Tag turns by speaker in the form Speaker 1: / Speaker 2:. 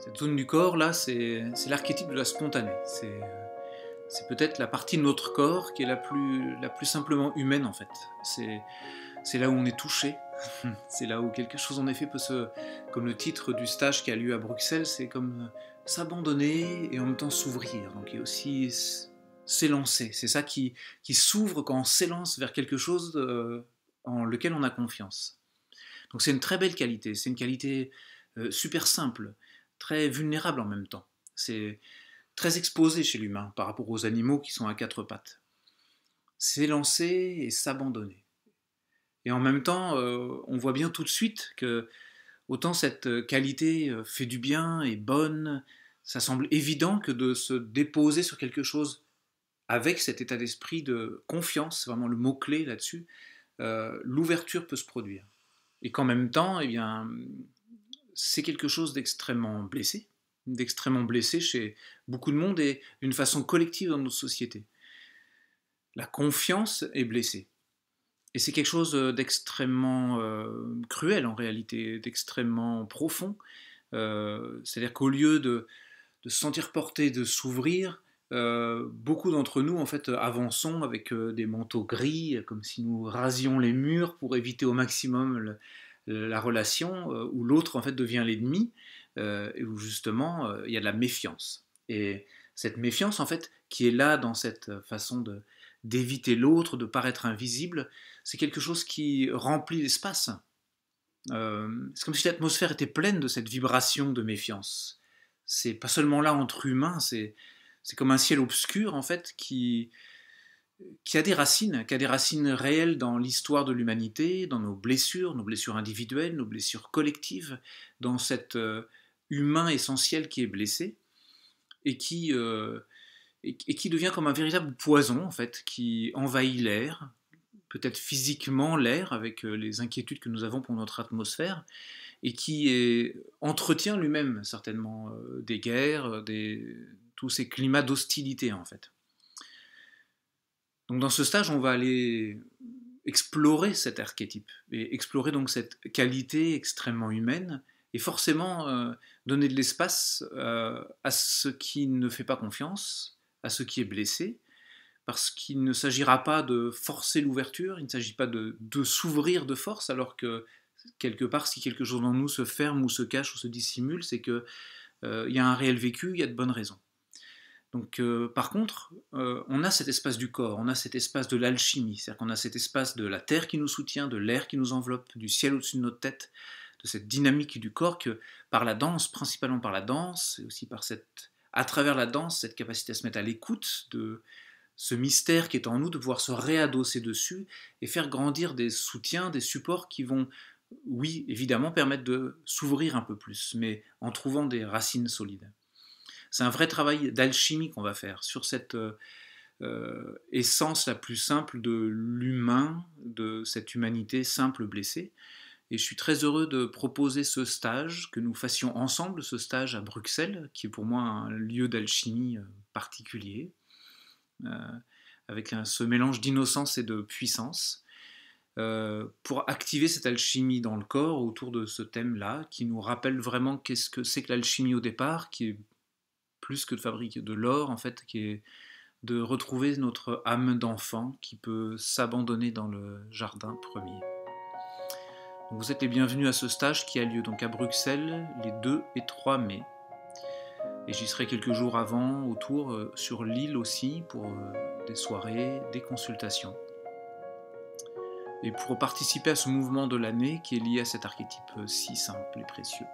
Speaker 1: Cette zone du corps, là, c'est l'archétype de la spontanée. C'est peut-être la partie de notre corps qui est la plus simplement humaine, en fait. C'est là où on est touché. C'est là où quelque chose, en effet, peut se... Comme le titre du stage qui a lieu à Bruxelles, c'est comme s'abandonner et en même temps s'ouvrir. Donc il y a aussi s'élancer. C'est ça qui s'ouvre quand on s'élance vers quelque chose en lequel on a confiance. Donc c'est une très belle qualité. C'est une qualité super simple, très vulnérable en même temps. C'est très exposé chez l'humain par rapport aux animaux qui sont à quatre pattes. S'élancer et s'abandonner. Et en même temps, on voit bien tout de suite que autant cette qualité fait du bien, est bonne, ça semble évident que de se déposer sur quelque chose avec cet état d'esprit de confiance, c'est vraiment le mot-clé là-dessus, l'ouverture peut se produire. Et qu'en même temps, eh bien, c'est quelque chose d'extrêmement blessé chez beaucoup de monde et d'une façon collective dans nos sociétés. La confiance est blessée. Et c'est quelque chose d'extrêmement cruel en réalité, d'extrêmement profond. C'est-à-dire qu'au lieu de se sentir porté, de s'ouvrir, beaucoup d'entre nous en fait avançons avec des manteaux gris, comme si nous rasions les murs pour éviter au maximum la relation, où l'autre en fait devient l'ennemi, et où justement il y a de la méfiance. Et cette méfiance en fait qui est là dans cette façon d'éviter l'autre, de paraître invisible, c'est quelque chose qui remplit l'espace. C'est comme si l'atmosphère était pleine de cette vibration de méfiance. C'est pas seulement là entre humains, c'est comme un ciel obscur en fait qui a des racines réelles dans l'histoire de l'humanité, dans nos blessures individuelles, nos blessures collectives, dans cet humain essentiel qui est blessé et et qui devient comme un véritable poison en fait, qui envahit l'air, peut-être physiquement l'air avec les inquiétudes que nous avons pour notre atmosphère, et entretient lui-même certainement des guerres, tous ces climats d'hostilité en fait. Donc dans ce stage, on va aller explorer cet archétype, et explorer donc cette qualité extrêmement humaine, et forcément donner de l'espace à ce qui ne fait pas confiance, à ce qui est blessé, parce qu'il ne s'agira pas de forcer l'ouverture, il ne s'agit pas de s'ouvrir de force, alors que quelque part, si quelque chose en nous se ferme ou se cache ou se dissimule, c'est qu'il y a un réel vécu, il y a de bonnes raisons. Donc, par contre, on a cet espace du corps, on a cet espace de l'alchimie, c'est-à-dire qu'on a cet espace de la terre qui nous soutient, de l'air qui nous enveloppe, du ciel au-dessus de notre tête, de cette dynamique du corps que par la danse, principalement par la danse, et aussi à travers la danse, cette capacité à se mettre à l'écoute de ce mystère qui est en nous, de pouvoir se réadosser dessus et faire grandir des soutiens, des supports qui vont, oui, évidemment, permettre de s'ouvrir un peu plus, mais en trouvant des racines solides. C'est un vrai travail d'alchimie qu'on va faire sur cette essence la plus simple de l'humain, de cette humanité simple blessée. Et je suis très heureux de proposer ce stage, que nous fassions ensemble, ce stage à Bruxelles, qui est pour moi un lieu d'alchimie particulier, avec ce mélange d'innocence et de puissance, pour activer cette alchimie dans le corps autour de ce thème-là, qui nous rappelle vraiment qu'est-ce que c'est que l'alchimie au départ, qui est plus que de fabriquer de l'or, en fait, qui est de retrouver notre âme d'enfant qui peut s'abandonner dans le jardin premier. Donc vous êtes les bienvenus à ce stage qui a lieu donc à Bruxelles les 2 et 3 mai. Et j'y serai quelques jours avant, autour, sur l'île aussi, pour des soirées, des consultations. Et pour participer à ce mouvement de l'année qui est lié à cet archétype si simple et précieux.